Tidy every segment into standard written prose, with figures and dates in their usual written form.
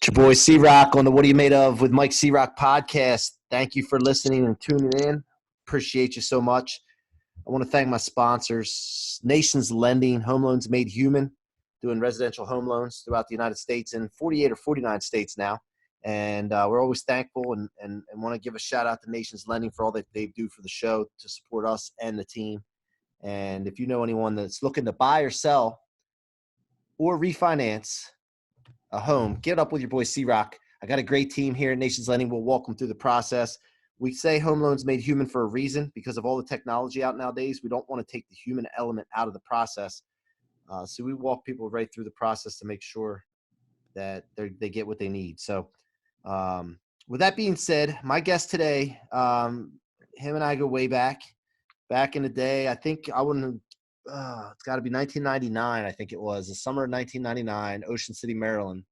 Your boy C-Roc on the What Are You Made Of with Mike C-Roc podcast. Thank you for listening and tuning in. Appreciate you so much. I want to thank my sponsors, Nations Lending, Home Loans Made Human, doing residential home loans throughout the United States in 48 or 49 states now. And we're always thankful and want to give a shout out to Nations Lending for all that they do for the show to support us and the team. And if you know anyone that's looking to buy or sell or refinance a home, get up with your boy C-Roc. I got a great team here at Nations Lending. We'll walk them through the process. We say home loans made human for a reason because of all the technology out nowadays. We don't want to take the human element out of the process. So we walk people right through the process to make sure that they get what they need. So with that being said, my guest today, him and I go way back in the day. I think I wouldn't it's got to be 1999, I think it was. The summer of 1999, Ocean City, Maryland.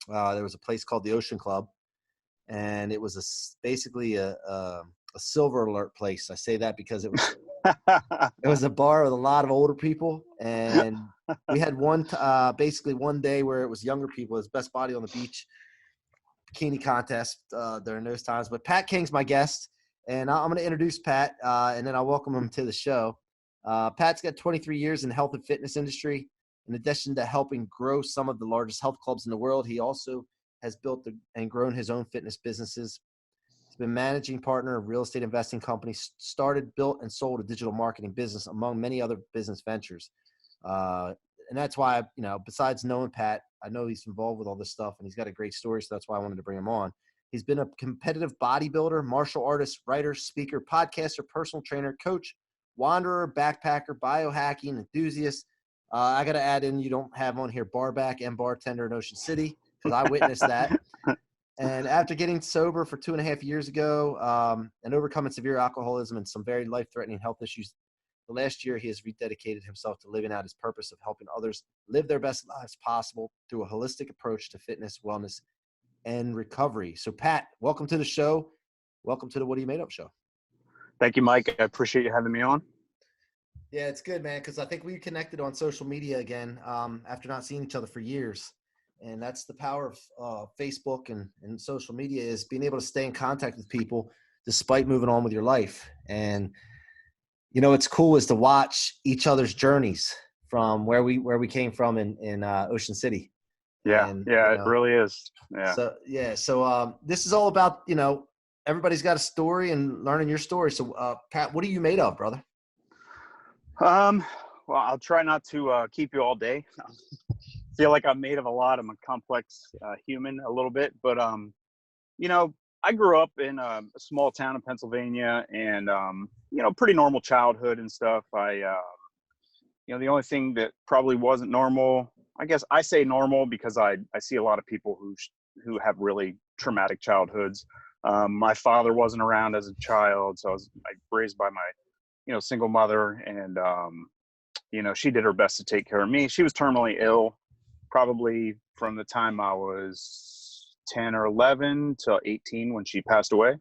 There was a place called the Ocean Club, and it was basically a silver alert place. I say that because it was a bar with a lot of older people, and we had basically one day where it was younger people. It was Best Body on the Beach bikini contest during those times. But Pat King's my guest, and I'm going to introduce Pat, and then I'll welcome him to the show. Pat's got 23 years in the health and fitness industry. In addition to helping grow some of the largest health clubs in the world, he also has built and grown his own fitness businesses. He's been managing partner of real estate investing companies, started, built, and sold a digital marketing business, among many other business ventures. And that's why, besides knowing Pat, I know he's involved with all this stuff, and he's got a great story, so that's why I wanted to bring him on. He's been a competitive bodybuilder, martial artist, writer, speaker, podcaster, personal trainer, coach, wanderer, backpacker, biohacking enthusiast. I got to add in, you don't have on here barback and bartender in Ocean City, because I witnessed that. And after getting sober for 2.5 years ago and overcoming severe alcoholism and some very life-threatening health issues, the last year he has rededicated himself to living out his purpose of helping others live their best lives possible through a holistic approach to fitness, wellness, and recovery. So, Pat, welcome to the show. Welcome to the What Are You Made Of show. Thank you, Mike. I appreciate you having me on. Yeah, it's good, man, because I think we connected on social media again after not seeing each other for years. And that's the power of Facebook and social media, is being able to stay in contact with people despite moving on with your life. And, it's cool is to watch each other's journeys from where we came from in Ocean City. Yeah, and, it really is. Yeah. So this is all about, everybody's got a story and learning your story. So, Pat, what are you made of, brother? Well, I'll try not to keep you all day. Feel like I'm made of a lot. I'm a complex human a little bit, but I grew up in a small town in Pennsylvania, and pretty normal childhood and stuff. I the only thing that probably wasn't normal, I guess I say normal because I see a lot of people who have really traumatic childhoods. My father wasn't around as a child, so I was raised by my single mother, and she did her best to take care of me. She was terminally ill probably from the time I was 10 or 11 to 18 when she passed away.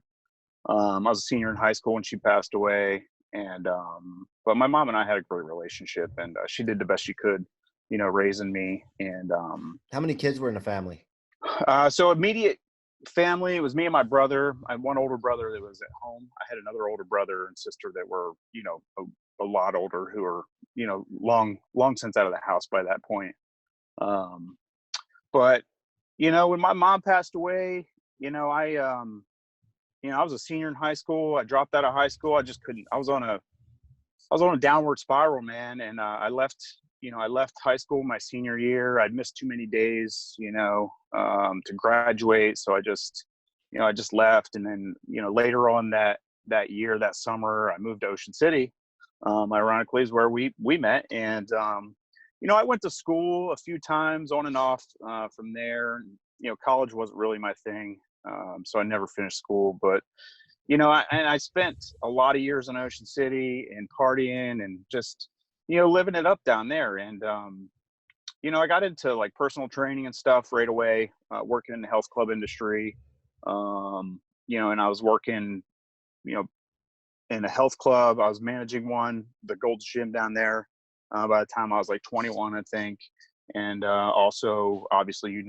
I was a senior in high school when she passed away, and but my mom and I had a great relationship, and she did the best she could, raising me. And how many kids were in the family? So immediate family, it was me and my brother. I had one older brother that was at home. I had another older brother and sister that were a lot older, who were long since out of the house by that point. But when my mom passed away, I was a senior in high school. I dropped out of high school. I just couldn't. I was on a downward spiral, man, and I left high school my senior year. I'd missed too many days, to graduate. So I just left. And then, later on that year, that summer, I moved to Ocean City. Ironically is where we met. And, I went to school a few times on and off from there. College wasn't really my thing. So I never finished school, but, I spent a lot of years in Ocean City and partying and just, living it up down there. And, I got into like personal training and stuff right away, working in the health club industry. And I was working, in a health club. I was managing the Gold's Gym down there. By the time I was like 21, I think. And also, obviously,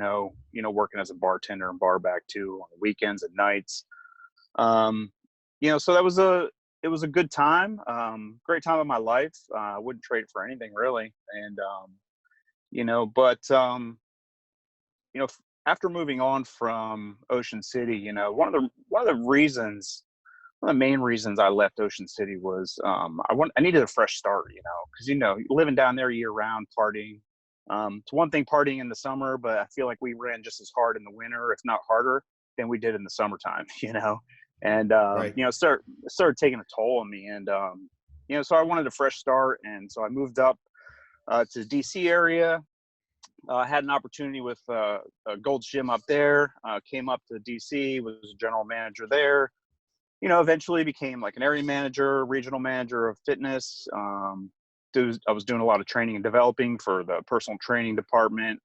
working as a bartender and bar back too on the weekends and nights. So it was a good time, great time of my life. I wouldn't trade it for anything really. And, but, after moving on from Ocean City, one of the main reasons I left Ocean City was, I needed a fresh start, because, living down there year round, partying. It's one thing partying in the summer, but I feel like we ran just as hard in the winter, if not harder, than we did in the summertime, and, Right. started taking a toll on me. And, so I wanted a fresh start. And so I moved up to the DC area. I had an opportunity with Gold's Gym up there, came up to DC, was a general manager there, eventually became like an area manager, regional manager of fitness. I was doing a lot of training and developing for the personal training department.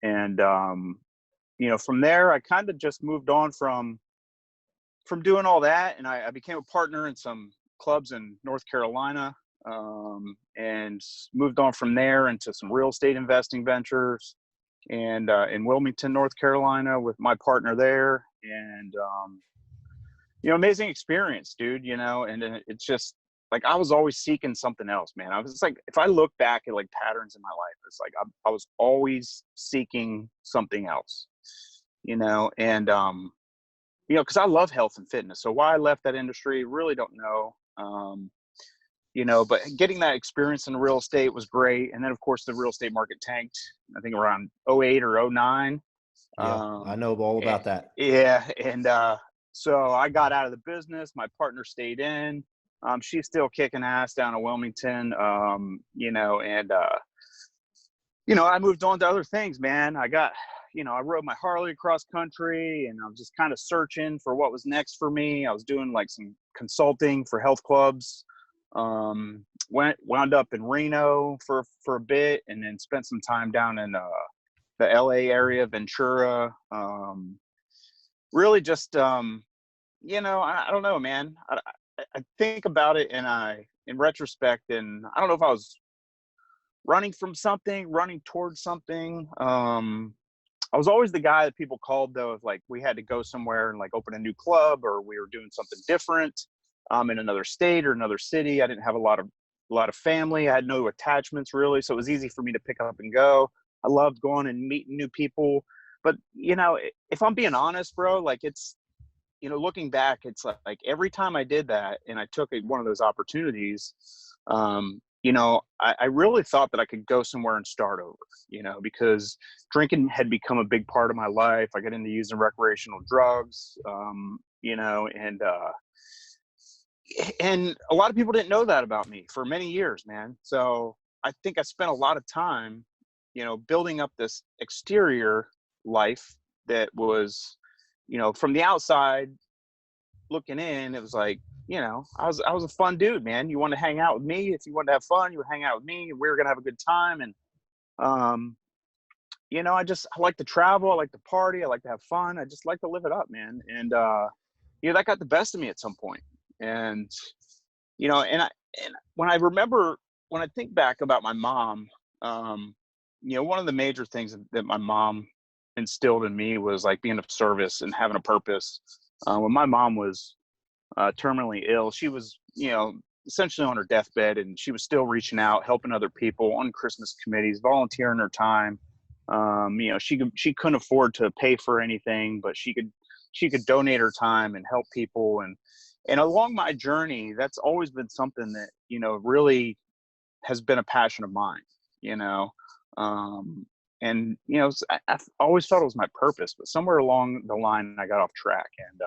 And from there, I kind of just moved on from doing all that. And I became a partner in some clubs in North Carolina, and moved on from there into some real estate investing ventures, and in Wilmington, North Carolina, with my partner there. And, amazing experience, dude, and it's just like, I was always seeking something else, man. I was like, if I look back at like patterns in my life, it's like, I was always seeking something else, and, cause I love health and fitness. So why I left that industry, really don't know. But getting that experience in real estate was great. And then of course the real estate market tanked, I think around 08 or 09. Yeah, I know all about that. Yeah. And, so I got out of the business. My partner stayed in. She's still kicking ass down in Wilmington. I moved on to other things, man. I rode my Harley across country, and I was just kind of searching for what was next for me. I was doing like some consulting for health clubs. Wound up in Reno for a bit, and then spent some time down in the LA area, Ventura. Really just, I don't know, man. I think about it, and in retrospect, and I don't know if I was running from something, running towards something. I was always the guy that people called, though, if like we had to go somewhere and like open a new club, or we were doing something different, in another state or another city. I didn't have a lot of family. I had no attachments really, so it was easy for me to pick up and go. I loved going and meeting new people. But if I'm being honest, bro, like it's, looking back, it's like every time I did that and I took one of those opportunities, I really thought that I could go somewhere and start over, because drinking had become a big part of my life. I got into using recreational drugs, and a lot of people didn't know that about me for many years, man. So I think I spent a lot of time, building up this exterior life that was, from the outside looking in, it was like, I was a fun dude, man. You want to hang out with me. If you wanted to have fun, you would hang out with me, and we were going to have a good time. And, I like to travel. I like to party. I like to have fun. I just like to live it up, man. And, that got the best of me at some point. And, and when I think back about my mom, one of the major things that my mom instilled in me was like being of service and having a purpose. When my mom was terminally ill, she was, essentially on her deathbed, and she was still reaching out, helping other people on Christmas committees, volunteering her time. She couldn't afford to pay for anything, but she could donate her time and help people. And along my journey, that's always been something that, really has been a passion of mine, I've always thought it was my purpose, but somewhere along the line, I got off track. And,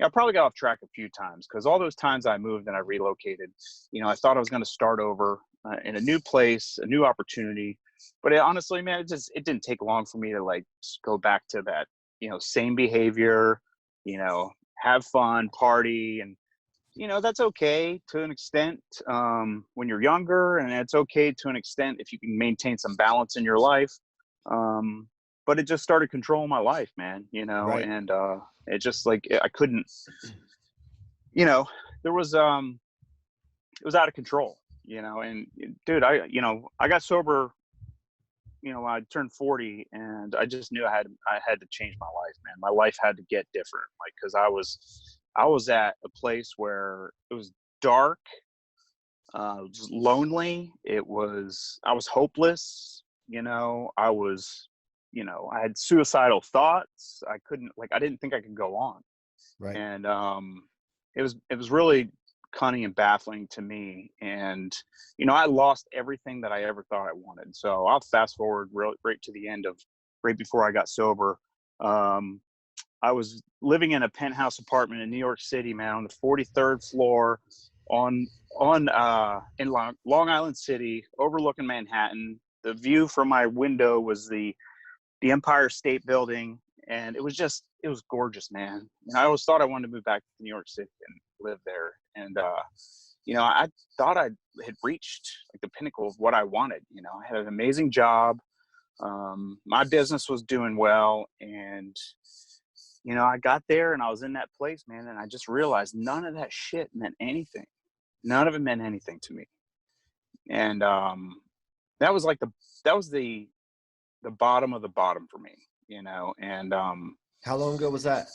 I probably got off track a few times, because all those times I moved and I relocated, I thought I was going to start over in a new place, a new opportunity. But honestly, man, it didn't take long for me to like go back to that, same behavior, have fun, party. And, that's okay to an extent when you're younger, and it's okay to an extent if you can maintain some balance in your life. But it just started controlling my life, man, Right. and it just like, I couldn't, there was, it was out of control, and dude, I got sober I turned 40, and I just knew I had to change my life, man. My life had to get different, like, because I was at a place where it was dark, just lonely. I was hopeless. I had suicidal thoughts. I didn't think I could go on. Right. And it was really cunning and baffling to me. And I lost everything that I ever thought I wanted. So I'll fast forward right to the end of right before I got sober. I was living in a penthouse apartment in New York City, man, on the 43rd floor, on in Long Island City, overlooking Manhattan. The view from my window was the Empire State Building, and it was gorgeous, man. And I always thought I wanted to move back to New York City and live there. And I thought I had reached like the pinnacle of what I wanted. I had an amazing job. My business was doing well, and I got there and I was in that place, man, and I just realized none of that shit meant anything. None of it meant anything to me. And that was the bottom of the bottom for me, and How long ago was that?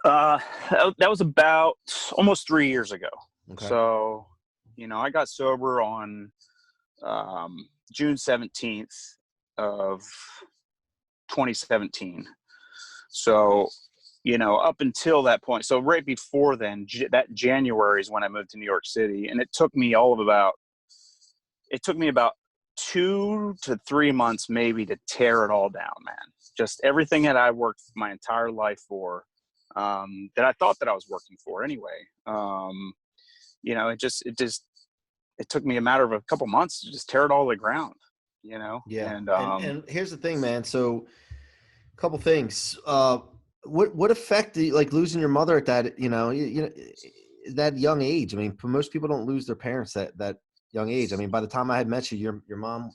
That was about almost 3 years ago. Okay. So, I got sober on June 17th of 2017. So, up until that point, so right before then, that January is when I moved to New York City, and it took me about 2 to 3 months maybe to tear it all down, man. Just everything that I worked my entire life for, that I thought that I was working for anyway. It took me a matter of a couple months to just tear it all to the ground, Yeah. And here's the thing, man. So a couple things. What effect do you, like losing your mother at that, that young age? I mean, most people don't lose their parents that young age. I mean, by the time I had met you, your mom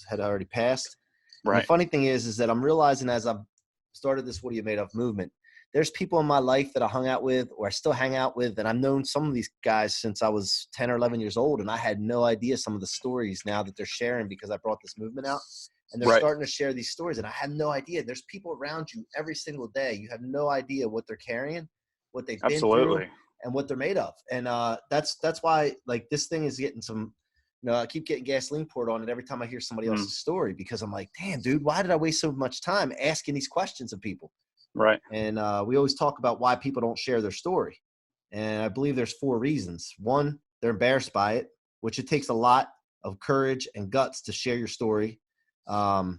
had already passed. And right. the funny thing is that I'm realizing as I've started this "What Are You Made Of" movement, there's people in my life that I hung out with or I still hang out with. And I've known some of these guys since I was 10 or 11 years old. And I had no idea some of the stories now that they're sharing because I brought this movement out. And they're Right. starting to share these stories. And I had no idea. There's people around you every single day. You have no idea what they're carrying, what they've been through, and what they're made of. And that's why, like, this thing is getting some, I keep getting gasoline poured on it every time I hear somebody else's story, because I'm like, damn, dude, why did I waste so much time asking these questions of people? Right. And we always talk about why people don't share their story. And I believe there's 4 reasons. 1, they're embarrassed by it, which it takes a lot of courage and guts to share your story. I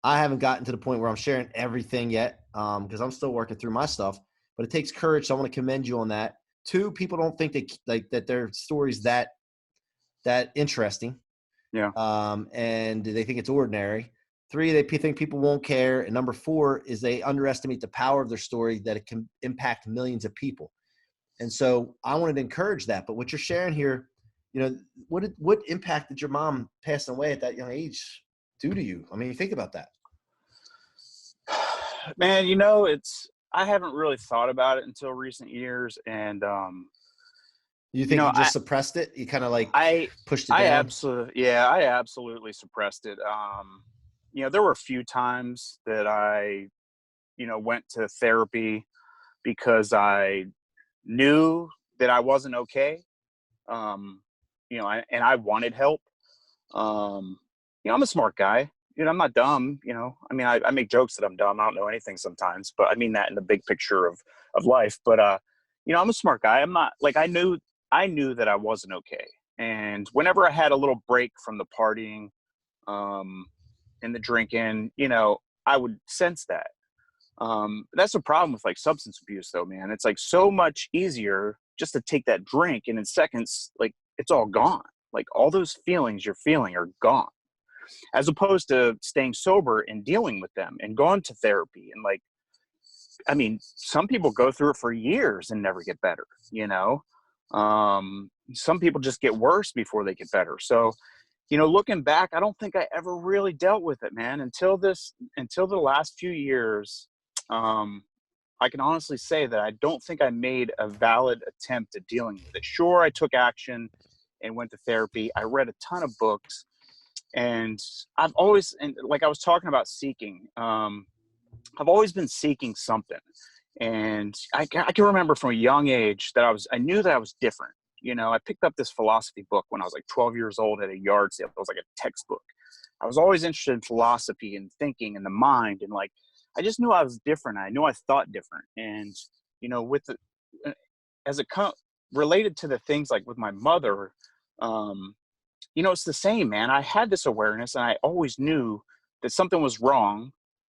haven't gotten to the point where I'm sharing everything yet, because I'm still working through my stuff, but it takes courage. So I want to commend you on that. 2, people don't think that their story's that interesting. Yeah. And they think it's ordinary. 3, they think people won't care. And number 4 is they underestimate the power of their story, that it can impact millions of people. And so I wanted to encourage that. But what you're sharing here, what impact did your mom passing away at that young age do to you? I mean, you think about that. Man, I haven't really thought about it until recent years. And, you think you just suppressed it? You kind of pushed it down? I absolutely suppressed it. There were a few times that I, went to therapy because I knew that I wasn't okay. And I wanted help. I'm a smart guy. I'm not dumb. I mean, I make jokes that I'm dumb. I don't know anything sometimes, but I mean that in the big picture of life. But, I'm a smart guy. I'm not like, I knew that I wasn't okay. And whenever I had a little break from the partying, and the drinking, I would sense that. That's the problem with like substance abuse though, man. It's like so much easier just to take that drink, and in seconds, like it's all gone. Like all those feelings you're feeling are gone, as opposed to staying sober and dealing with them and going to therapy. And like, I mean, some people go through it for years and never get better, some people just get worse before they get better. So, looking back, I don't think I ever really dealt with it, man, until the last few years. I can honestly say that I don't think I made a valid attempt at dealing with it. Sure, I took action and went to therapy. I read a ton of books. And I've always, and like I was talking about seeking, I've always been seeking something. And I can remember from a young age that I knew that I was different. You know, I picked up this philosophy book when I was like 12 years old at a yard sale. It was like a textbook. I was always interested in philosophy and thinking and the mind. And like, I just knew I was different. I knew I thought different. And, you know, with the, as it related to the things like with my mother, you know, it's the same, man. I had this awareness and I always knew that something was wrong.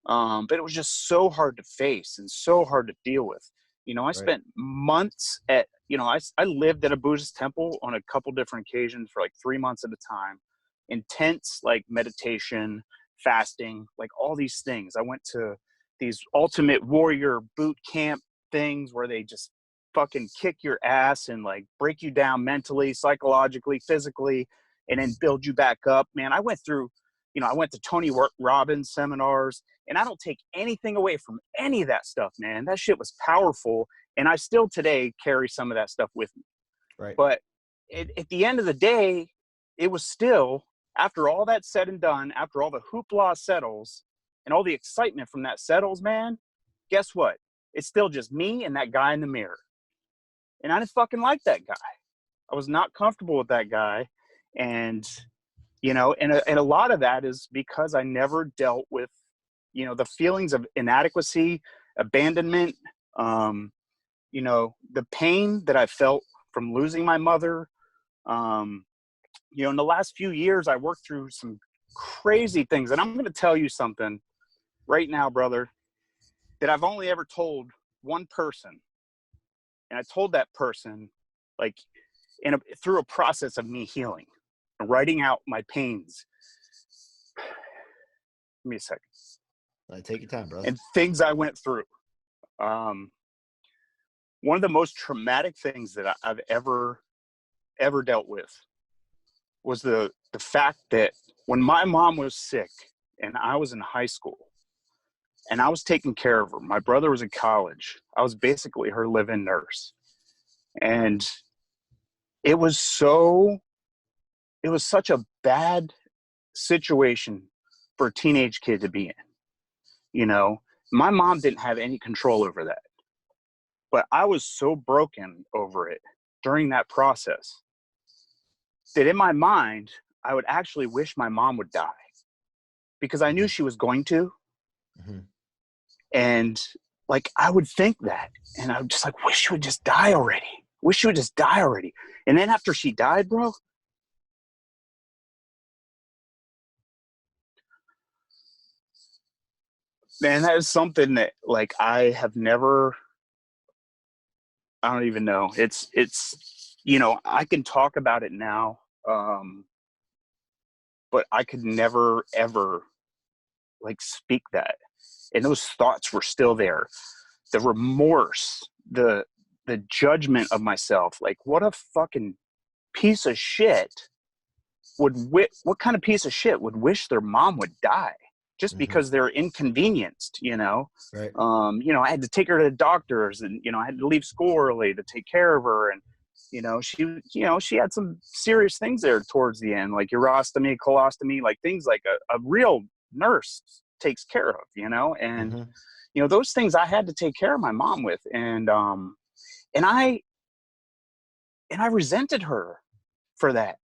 But it was just so hard to face and so hard to deal with. You know, I spent months at, you know, I lived at a Buddhist temple on a couple different occasions for like 3 months at a time. Intense, like meditation, fasting, like all these things. I went to these ultimate warrior boot camp things where they just fucking kick your ass and like break you down mentally, psychologically, physically, and then build you back up. Man, I went through, you know, I went to Tony Robbins seminars, and I don't take anything away from any of that stuff, man. That shit was powerful. And I still today carry some of that stuff with me. Right. But at the end of the day, it was still, after all that's said and done, after all the hoopla settles and all the excitement from that settles, man, guess what? It's still just me and that guy in the mirror. And I didn't fucking like that guy. I was not comfortable with that guy. And, you know, and a lot of that is because I never dealt with, you know, the feelings of inadequacy, abandonment, you know, the pain that I felt from losing my mother. You know, in the last few years, I worked through some crazy things. And I'm going to tell you something right now, brother, that I've only ever told one person. And I told that person, like, through a process of me healing and writing out my pains. Give me a second. Take your time, brother. And things I went through. One of the most traumatic things that I've ever dealt with was the fact that when my mom was sick and I was in high school and I was taking care of her, my brother was in college. I was basically her live-in nurse. And it was such a bad situation for a teenage kid to be in. You know, my mom didn't have any control over that. But I was so broken over it during that process that in my mind, I would actually wish my mom would die because I knew she was going to. Mm-hmm. And like, I would think that, and I would just like, wish she would just die already. Wish she would just die already. And then after she died, bro, man, that is something that like I have never, I don't even know. It's, you know, I can talk about it now. But I could never, ever like speak that. And those thoughts were still there. The remorse, the judgment of myself, like what a fucking piece of shit what kind of piece of shit would wish their mom would die just because they're inconvenienced, you know? Right. You know, I had to take her to the doctors and, you know, I had to leave school early to take care of her. And, you know, she had some serious things there towards the end, like urostomy, colostomy, like things like a real nurse takes care of, you know? And, you know, those things I had to take care of my mom with. And I resented her for that.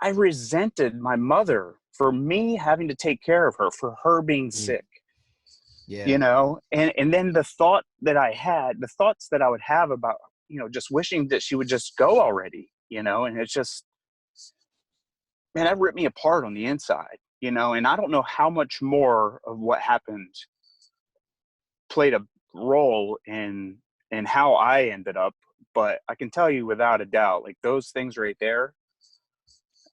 I resented my mother for me having to take care of her, for her being sick. Yeah. You know, and then the thoughts that I would have about, you know, just wishing that she would just go already, you know, and it's just, man, that ripped me apart on the inside, you know, and I don't know how much more of what happened played a role in how I ended up, but I can tell you without a doubt, like those things right there,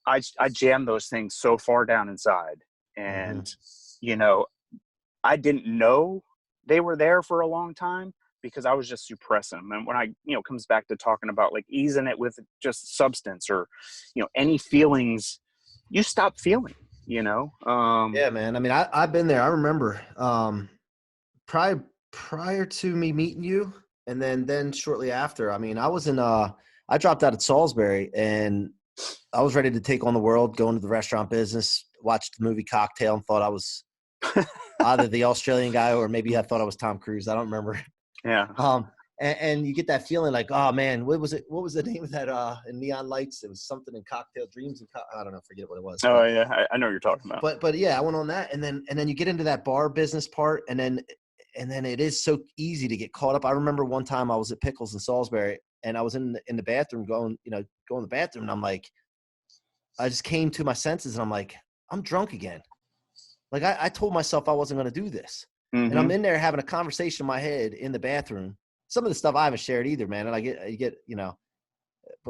I jammed those things so far down inside. And, you know, I didn't know they were there for a long time because I was just suppressing them. And when I, you know, comes back to talking about like easing it with just substance or, you know, any feelings, you stop feeling, you know? Yeah, man. I mean, I've been there. I remember prior to me meeting you and then shortly after, I mean, I was in, I dropped out at Salisbury and I was ready to take on the world, go into the restaurant business, watched the movie Cocktail and thought I was either the Australian guy or maybe I thought I was Tom Cruise. I don't remember. Yeah. And you get that feeling like, oh man, what was it? What was the name of that in Neon Lights? It was something in Cocktail Dreams. And I don't know, forget what it was. Oh yeah, I know what you're talking about. But yeah, I went on that, and then you get into that bar business part, and then it is so easy to get caught up. I remember one time I was at Pickles in Salisbury, and I was in the bathroom going to the bathroom, and I'm like, I just came to my senses, and I'm like, I'm drunk again. Like I told myself I wasn't going to do this, and I'm in there having a conversation in my head in the bathroom. Some of the stuff I haven't shared either, man. And I get,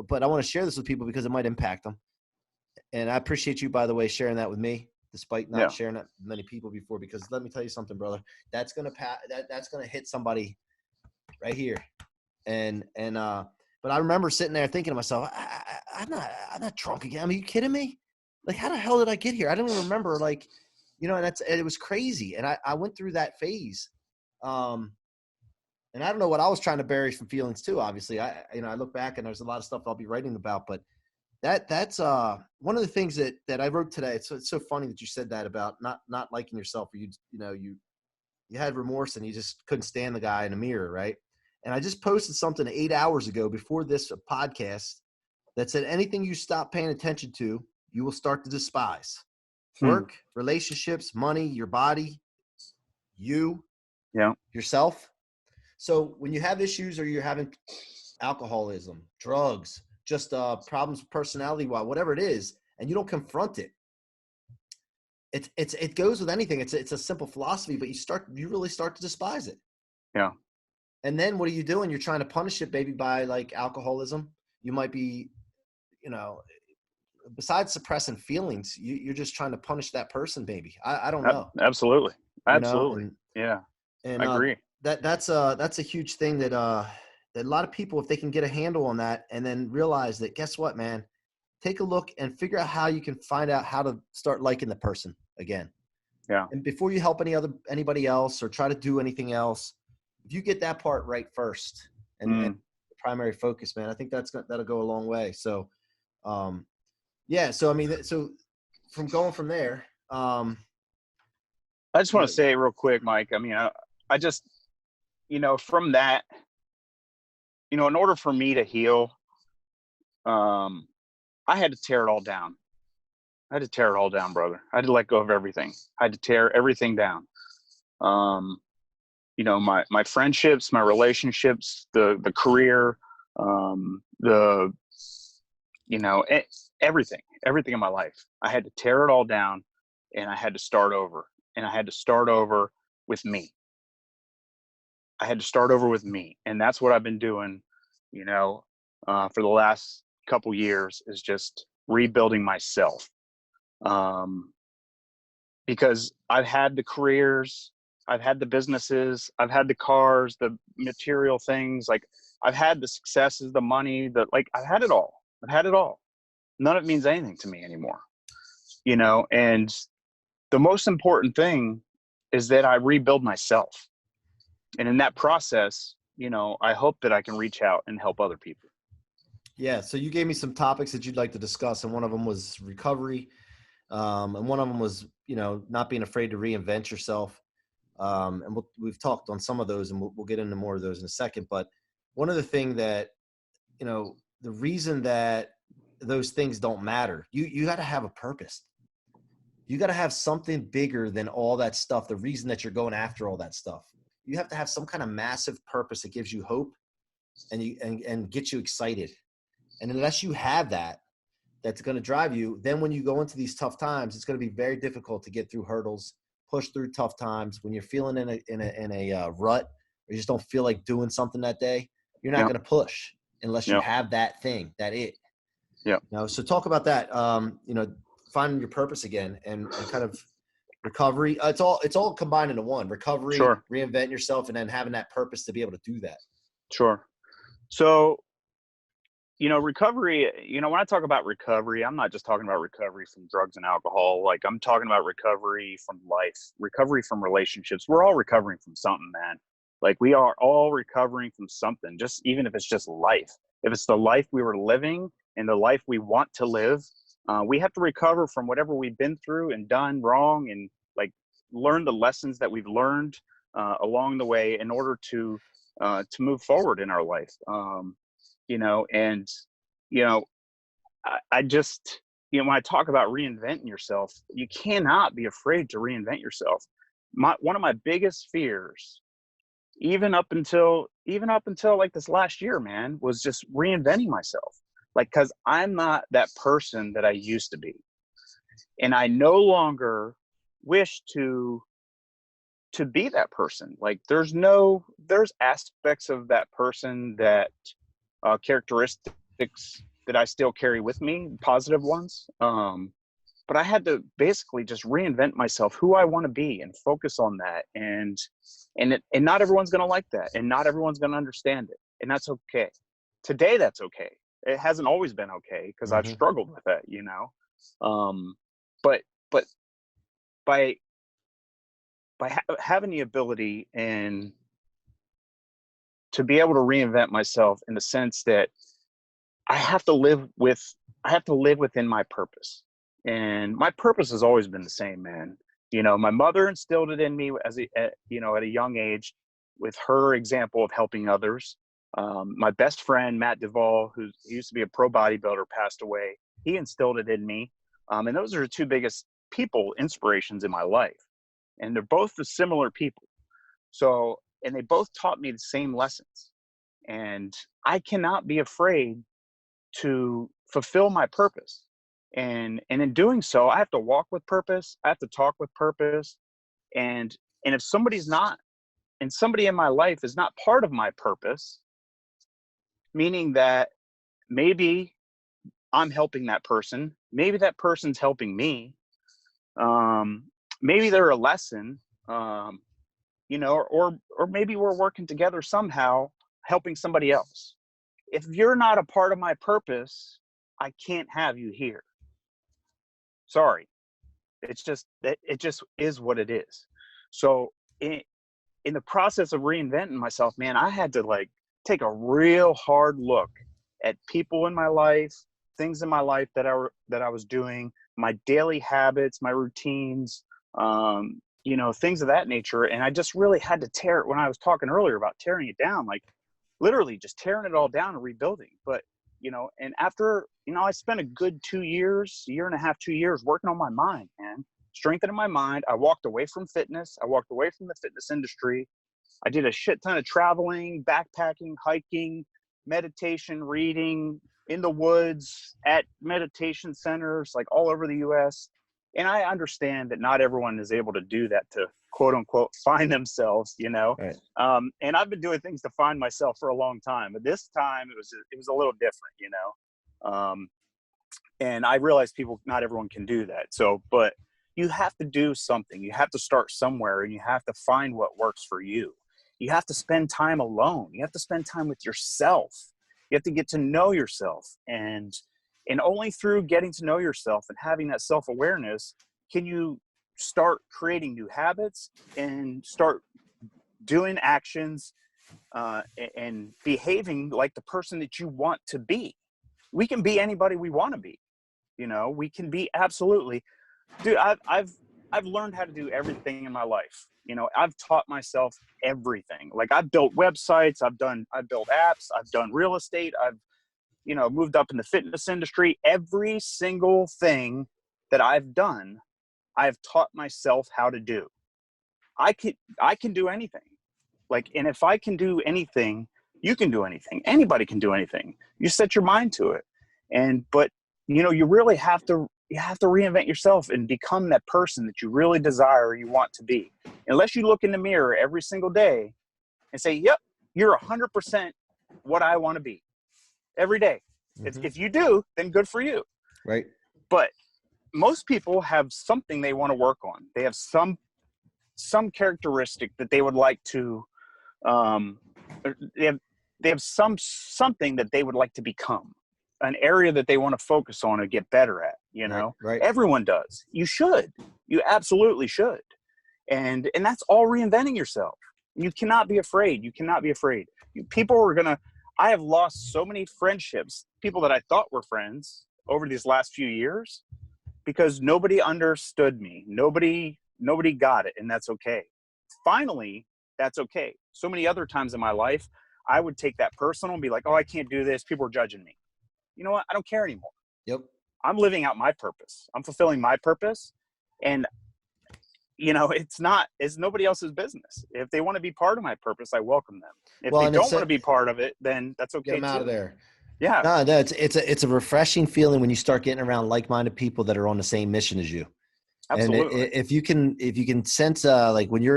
but I want to share this with people because it might impact them. And I appreciate you, by the way, sharing that with me, despite not sharing that with many people before, because let me tell you something, brother, that's going to hit somebody right here. But I remember sitting there thinking to myself, I'm not drunk again. I mean, are you kidding me? Like, how the hell did I get here? I don't even remember, like, and it was crazy. And I went through that phase. And I don't know what I was trying to bury some feelings too. Obviously, I look back and there's a lot of stuff I'll be writing about, but that's one of the things that I wrote today. It's so funny that you said that about not liking yourself, or you had remorse and you just couldn't stand the guy in the mirror, right? And I just posted something 8 hours ago before this podcast that said anything you stop paying attention to, you will start to despise. Work, relationships, money, your body, yourself. So when you have issues or you're having alcoholism, drugs, just problems personality-wise, whatever it is, and you don't confront it, it goes with anything. It's a simple philosophy, but you really start to despise it. Yeah. And then what are you doing? You're trying to punish it, baby, by like alcoholism. You might be, besides suppressing feelings, you're just trying to punish that person, baby. I don't know. Absolutely. Yeah. And I agree. That's a huge thing that a lot of people, if they can get a handle on that and then realize that, guess what, man, take a look and figure out how you can find out how to start liking the person again. Yeah. And before you help anybody else or try to do anything else, if you get that part right first and the primary focus, man, I think that'll go a long way. So, so I mean, so from there, I just want to say real quick, Mike, I mean, I just, from that, in order for me to heal, I had to tear it all down. I had to tear it all down, brother. I had to let go of everything. I had to tear everything down. My friendships, my relationships, the career, everything in my life. I had to tear it all down, and I had to start over. And I had to start over with me. And that's what I've been doing, for the last couple years, is just rebuilding myself. Because I've had the careers, I've had the businesses, I've had the cars, the material things, like I've had the successes, the money, I've had it all. None of it means anything to me anymore, and the most important thing is that I rebuild myself. And in that process, I hope that I can reach out and help other people. Yeah. So you gave me some topics that you'd like to discuss. And one of them was recovery. And one of them was, not being afraid to reinvent yourself. And we've talked on some of those, and we'll get into more of those in a second. But one of the things that, the reason that those things don't matter, you got to have a purpose. You got to have something bigger than all that stuff. The reason that you're going after all that stuff, you have to have some kind of massive purpose that gives you hope and gets you excited. And unless you have that, that's going to drive you. Then when you go into these tough times, it's going to be very difficult to get through hurdles, push through tough times. When you're feeling in a rut, or you just don't feel like doing something that day, you're not going to push unless you have that thing, Yeah. So talk about that. Finding your purpose again and kind of recovery. It's all combined into one: recovery, reinvent yourself, and then having that purpose to be able to do that. Sure. So, recovery, when I talk about recovery, I'm not just talking about recovery from drugs and alcohol. Like, I'm talking about recovery from life, recovery from relationships. We're all recovering from something, man. Like, we are all recovering from something, just even if it's just life. If it's the life we were living and the life we want to live, we have to recover from whatever we've been through and done wrong, and like learn the lessons that we've learned along the way in order to move forward in our life. You know, and, you know, I just, you know, when I talk about reinventing yourself, you cannot be afraid to reinvent yourself. One of my biggest fears, even up until like this last year, man, was just reinventing myself. Like, cause I'm not that person that I used to be. And I no longer wish to be that person. Like there's aspects of that person, that characteristics that I still carry with me, positive ones. But I had to basically just reinvent myself, who I want to be, and focus on that. And not everyone's going to like that, and not everyone's going to understand it. And that's okay. Today, that's okay. It hasn't always been okay, because I've struggled with that, you know? But by having the ability and to be able to reinvent myself, in the sense that I have to live within my purpose. And my purpose has always been the same, man. You know, my mother instilled it in me at a young age, with her example of helping others. My best friend, Matt Duvall, who used to be a pro bodybuilder, passed away. He instilled it in me. And those are the two biggest inspirations in my life. And they're both the similar people. So, and they both taught me the same lessons. And I cannot be afraid to fulfill my purpose. And in doing so, I have to walk with purpose. I have to talk with purpose. And if somebody in my life is not part of my purpose, meaning that maybe I'm helping that person, maybe that person's helping me, maybe they're a lesson, you know, or maybe we're working together somehow, helping somebody else. If you're not a part of my purpose, I can't have you here. Sorry. It just is what it is. So in the process of reinventing myself, man, I had to like take a real hard look at people in my life, things in my life that I was doing, my daily habits, my routines, you know, things of that nature. And I just really had to tear it. When I was talking earlier about tearing it down, like literally just tearing it all down and rebuilding. But, you know, and after, you know, I spent a good 2 years, year and a half, 2 years working on my mind, man, strengthening my mind. I walked away from fitness. I walked away from the fitness industry. I did a shit ton of traveling, backpacking, hiking, meditation, reading, in the woods, at meditation centers, like all over the US. And I understand that not everyone is able to do that, to quote unquote find themselves, you know. Right. And I've been doing things to find myself for a long time, but this time it was a little different, you know. And I realize not everyone can do that. So, but you have to do something. You have to start somewhere, and you have to find what works for you. You have to spend time alone. You have to spend time with yourself. You have to get to know yourself. And only through getting to know yourself and having that self-awareness can you start creating new habits and start doing actions and behaving like the person that you want to be. We can be anybody we want to be. You know, we can be absolutely. Dude, I've learned how to do everything in my life. You know, I've taught myself everything. Like I've built websites, I've built apps, I've done real estate, I've, you know, moved up in the fitness industry. Every single thing that I've done, I've taught myself how to do. I can do anything. Like, and if I can do anything, you can do anything. Anybody can do anything. You set your mind to it. But you know, you really have to reinvent yourself and become that person that you really desire, you want to be. Unless you look in the mirror every single day and say, yep, you're 100% what I want to be every day. If you do, then good for you. Right. But most people have something they want to work on. They have some characteristic that they would like to, they have something that they would like to become, an area that they want to focus on and get better at, you know. Right. Everyone does. You absolutely should. And that's all reinventing yourself. You cannot be afraid. People are going to, I have lost so many friendships, people that I thought were friends over these last few years, because nobody understood me. Nobody got it. And that's okay. Finally, that's okay. So many other times in my life, I would take that personal and be like, oh, I can't do this. People are judging me. You know what? I don't care anymore. Yep. I'm living out my purpose. I'm fulfilling my purpose. And, you know, it's nobody else's business. If they want to be part of my purpose, I welcome them. If they don't want to be part of it, then that's okay. Get them out too. of there. Yeah. No, it's a refreshing feeling when you start getting around like-minded people that are on the same mission as you. Absolutely. And if you can sense, like when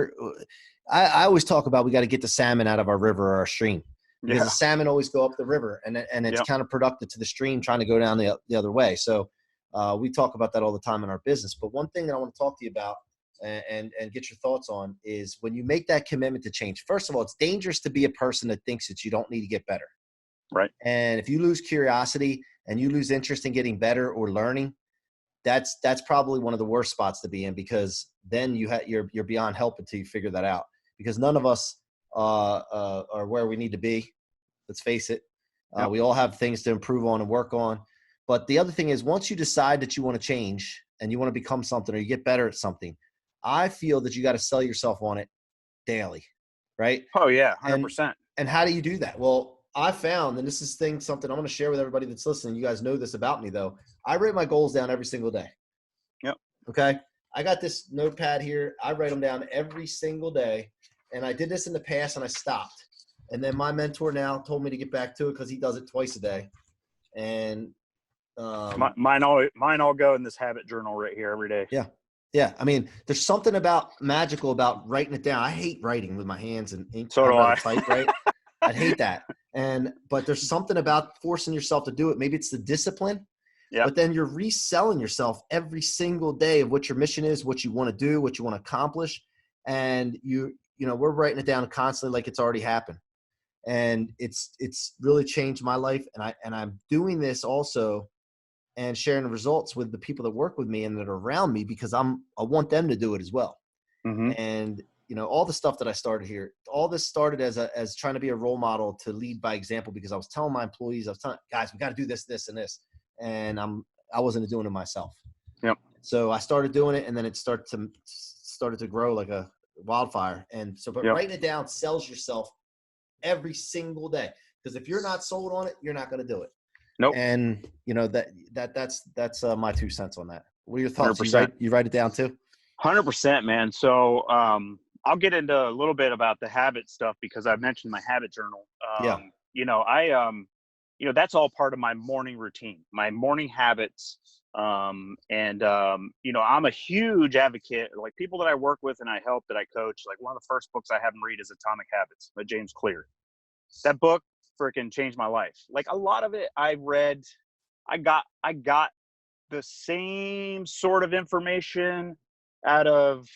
I always talk about, we got to get the salmon out of our river or our stream, because the salmon always go up the river, and it's counterproductive to the stream trying to go down the other way. So we talk about that all the time in our business. But one thing that I want to talk to you about and get your thoughts on is when you make that commitment to change. First of all, it's dangerous to be a person that thinks that you don't need to get better. Right. And if you lose curiosity and you lose interest in getting better or learning, that's probably one of the worst spots to be in, because then you're beyond help until you figure that out, because none of us are where we need to be. Let's face it. We all have things to improve on and work on. But the other thing is, once you decide that you want to change and you want to become something or you get better at something, I feel that you got to sell yourself on it daily. Right. Oh yeah. 100%. And how do you do that? Well, I found, and this is something I'm going to share with everybody that's listening. You guys know this about me, though. I write my goals down every single day. Yep. Okay. I got this notepad here. I write them down every single day. And I did this in the past and I stopped. And then my mentor now told me to get back to it because he does it twice a day. And mine all go in this habit journal right here every day. Yeah. Yeah. I mean, there's something magical about writing it down. I hate writing with my hands and ink. So do I. Type, right? I'd hate that. But there's something about forcing yourself to do it. Maybe it's the discipline, but then you're reselling yourself every single day of what your mission is, what you want to do, what you want to accomplish. And we're writing it down constantly like it's already happened. And it's really changed my life. And I'm doing this also and sharing the results with the people that work with me and that are around me, because I want them to do it as well. Mm-hmm. And all the stuff that I started here, all this started as trying to be a role model, to lead by example, because I was telling my employees, I was telling guys, we got to do this, this, and this. And I wasn't doing it myself. Yep. So I started doing it, and then it started to grow like a wildfire. And so, but writing it down sells yourself every single day, because if you're not sold on it, you're not going to do it. Nope. And that's my 2 cents on that. What are your thoughts? 100%. You write it down too? 100%, man. So, I'll get into a little bit about the habit stuff, because I've mentioned my habit journal. That's all part of my morning routine, my morning habits. I'm a huge advocate, like people that I work with and I help, that I coach, like one of the first books I have them read is Atomic Habits by James Clear. That book freaking changed my life. Like a lot of it I read, I got the same sort of information out of,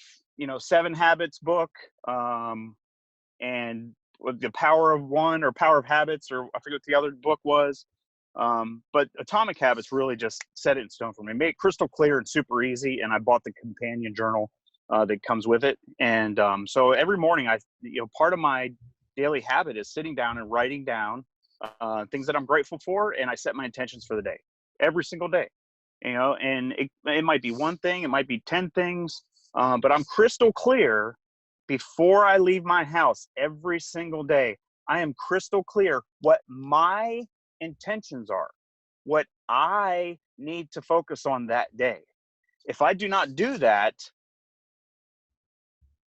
7 Habits book, and with the Power of One or Power of Habits, or I forget what the other book was. But Atomic Habits really just set it in stone for me. Made it crystal clear and super easy. And I bought the companion journal that comes with it. And so every morning, part of my daily habit is sitting down and writing down things that I'm grateful for, and I set my intentions for the day every single day. And it might be one thing, it might be 10 things, but I'm crystal clear before I leave my house every single day. I am crystal clear what my intentions are, what I need to focus on that day. If I do not do that,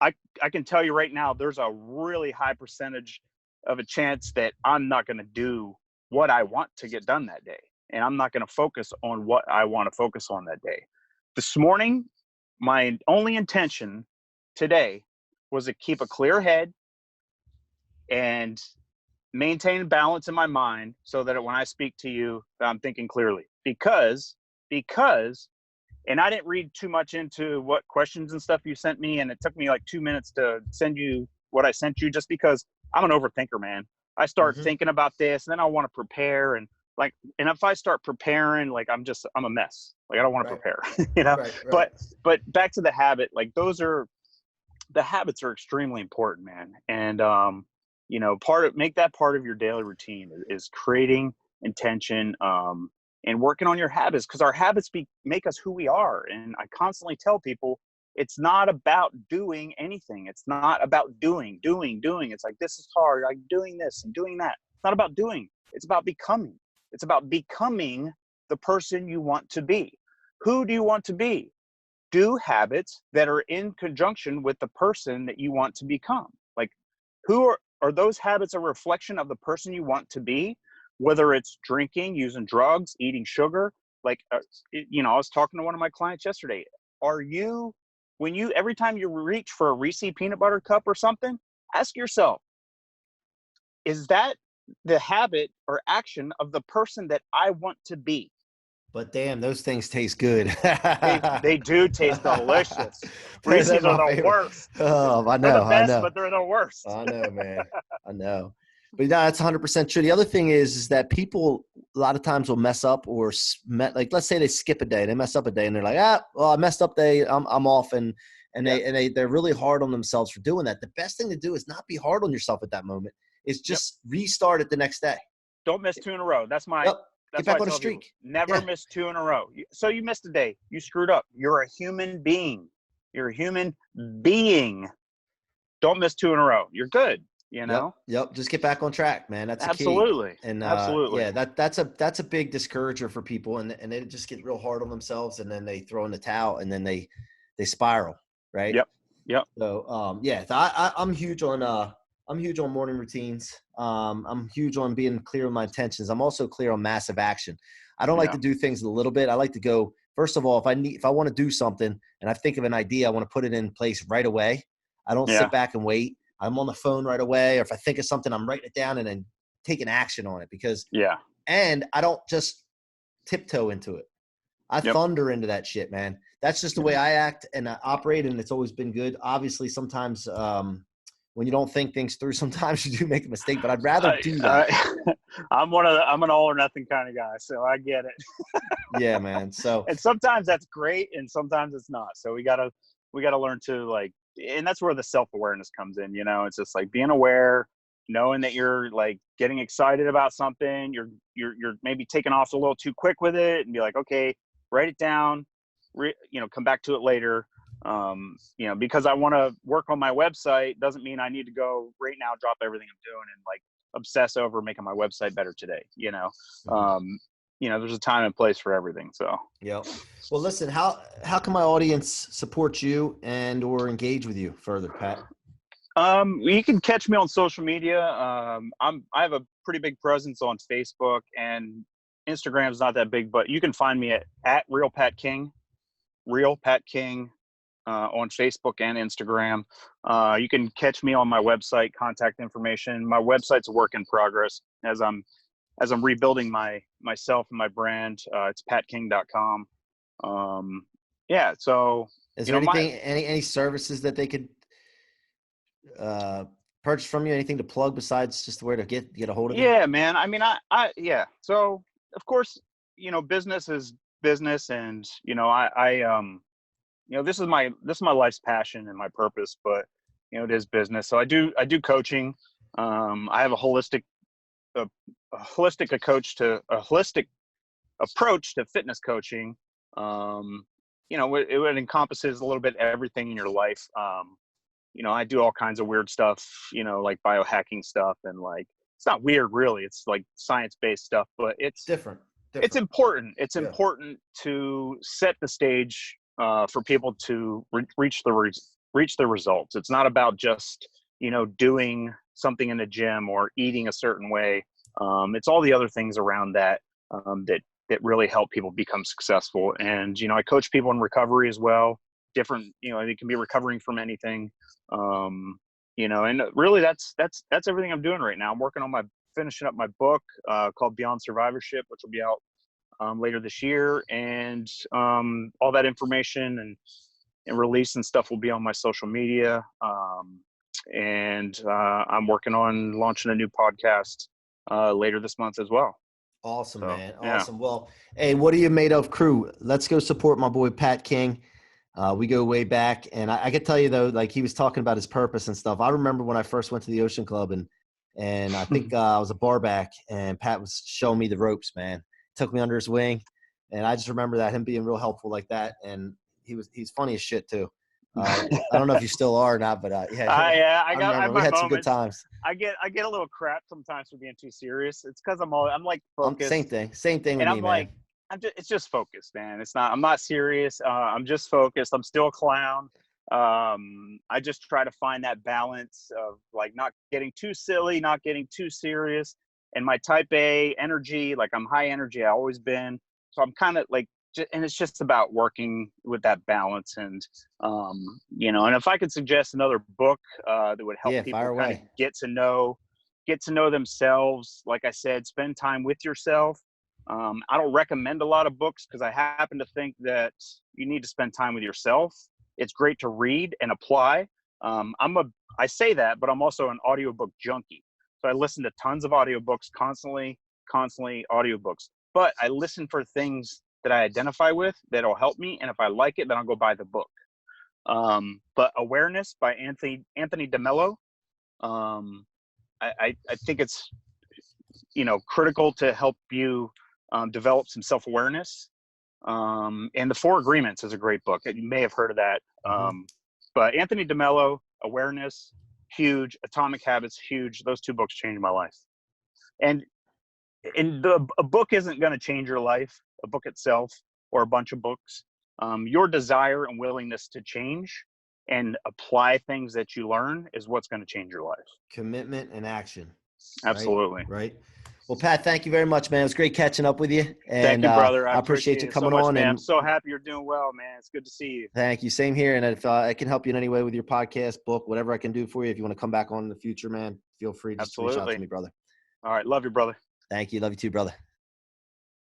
I can tell you right now, there's a really high percentage of a chance that I'm not going to do what I want to get done that day. And I'm not going to focus on what I want to focus on that day. This morning, my only intention today was to keep a clear head and maintain balance in my mind, so that when I speak to you, I'm thinking clearly. Because, and I didn't read too much into what questions and stuff you sent me, and it took me like 2 minutes to send you what I sent you, just because I'm an overthinker, man. I start thinking about this, and then I want to prepare, and if I start preparing, like I'm a mess. Like I don't want to prepare, Right. But back to the habit, like the habits are extremely important, man. And make that part of your daily routine is creating intention, and working on your habits, because our habits make us who we are. And I constantly tell people, it's not about doing anything. It's not about doing. It's like, this is hard. I'm doing this and doing that. It's not about doing. It's about becoming. It's about becoming the person you want to be. Who do you want to be? Do habits that are in conjunction with the person that you want to become. Like, who are those habits a reflection of the person you want to be? Whether it's drinking, using drugs, eating sugar. Like, I was talking to one of my clients yesterday. Every time you reach for a Reese peanut butter cup or something, ask yourself, is that the habit or action of the person that I want to be? But damn, those things taste good. They do taste delicious. They're Reese's are my the favorite. worst. Oh, I They're the know. best, but they're the worst. I know, man. I know. But no, that's 100% true. The other thing is that people a lot of times will mess up like, let's say they skip a day, they mess up a day, and they're like, well, I messed up day, I'm off, and they're really hard on themselves for doing that. The best thing to do is not be hard on yourself at that moment. Is just restart it the next day. Don't miss 2 in a row. That's Get back on the streak. People, never miss 2 in a row. So you missed a day. You screwed up. You're a human being. Don't miss 2 in a row. You're good. Yep. Just get back on track, man. That's absolutely the key. And absolutely. Yeah, that's a big discourager for people, and they just get real hard on themselves, and then they throw in the towel, and then they spiral, right? Yep. So I'm huge on morning routines. I'm huge on being clear on my intentions. I'm also clear on massive action. I don't like to do things a little bit. I like to go, first of all, if I want to do something and I think of an idea, I want to put it in place right away. I don't sit back and wait. I'm on the phone right away. Or if I think of something, I'm writing it down and then taking action on it and I don't just tiptoe into it. I thunder into that shit, man. That's just the way I act and I operate, and it's always been good. Obviously, sometimes when you don't think things through, sometimes you do make a mistake, but I'd rather do that. I'm an all or nothing kind of guy, so I get it. Yeah, man. So, and sometimes that's great, and sometimes it's not. So we gotta learn to, like, and that's where the self-awareness comes in. It's just like being aware, knowing that you're like getting excited about something. You're maybe taking off a little too quick with it, and be like, okay, write it down. Come back to it later. Because I want to work on my website doesn't mean I need to go right now, drop everything I'm doing, and like obsess over making my website better today. There's a time and place for everything. So, Well, listen, how can my audience support you and or engage with you further, Pat? You can catch me on social media. I have a pretty big presence on Facebook, and Instagram's not that big, but you can find me at Real Pat King on Facebook and Instagram. You can catch me on my website, contact information. My website's a work in progress as I'm rebuilding myself and my brand. It's patking.com. So is there anything, any services that they could purchase from you? Anything to plug besides just where to get a hold of you? Yeah, man. I mean, so of course, business is business, and this is my life's passion and my purpose, but it is business. So I do coaching. I have a holistic approach to fitness coaching. It encompasses a little bit everything in your life. I do all kinds of weird stuff, like biohacking stuff, and like, it's not weird really, it's like science-based stuff, but it's different. It's important. It's important to set the stage for people to reach the results. It's not about just, doing something in the gym or eating a certain way. It's all the other things around that that really help people become successful. And, I coach people in recovery as well. Different, they can be recovering from anything. And really that's everything I'm doing right now. I'm working on finishing up my book called Beyond Survivorship, which will be out later this year. And all that information and release and stuff will be on my social media. And I'm working on launching a new podcast later this month as well. Awesome, man. Awesome. Yeah. Well, hey, what are you made of, crew? Let's go support my boy, Pat King. We go way back. And I can tell you, though, like he was talking about his purpose and stuff. I remember when I first went to the Ocean Club and And I think I was a bar back, and Pat was showing me the ropes, man. Took me under his wing. And I just remember him being real helpful like that. And he's funny as shit too. I don't know if you still are or not, but yeah, I remember we had some good times. I get a little crap sometimes for being too serious. It's because I'm like focused. Same thing with and me, I'm like, man. It's just focused, man. I'm not serious. I'm just focused. I'm still a clown. I just try to find that balance of like not getting too silly, not getting too serious. And my type A energy, like I'm high energy, I've always been. So I'm kind of like, and it's just about working with that balance. And, and if I could suggest another book that would help people kind of get to know themselves, like I said, spend time with yourself. I don't recommend a lot of books because I happen to think that you need to spend time with yourself. It's great to read and apply. I say that, but I'm also an audiobook junkie. So I listen to tons of audiobooks, constantly audiobooks. But I listen for things that I identify with that'll help me. And if I like it, then I'll go buy the book. But Awareness by Anthony DeMello. I think it's, critical to help you develop some self-awareness. And The 4 Agreements is a great book. You may have heard of that. But Anthony DeMello, Awareness, huge. Atomic Habits, huge. Those 2 books changed my life. And a book isn't going to change your life, a book itself or a bunch of books. Your desire and willingness to change and apply things that you learn is what's going to change your life. Commitment and action. Absolutely. Right. Well, Pat, thank you very much, man. It was great catching up with you. And thank you, brother. I appreciate you coming so much, on. Man. And I'm so happy you're doing well, man. It's good to see you. Thank you. Same here. And if I can help you in any way with your podcast, book, whatever I can do for you, if you want to come back on in the future, man, feel free to just reach out to me, brother. All right. Love you, brother. Thank you. Love you too, brother.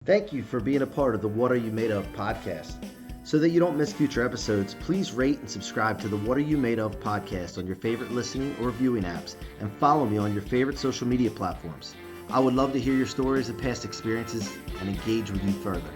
Thank you for being a part of the What Are You Made Of podcast. So that you don't miss future episodes, please rate and subscribe to the What Are You Made Of podcast on your favorite listening or viewing apps, and follow me on your favorite social media platforms. I would love to hear your stories of past experiences and engage with you further.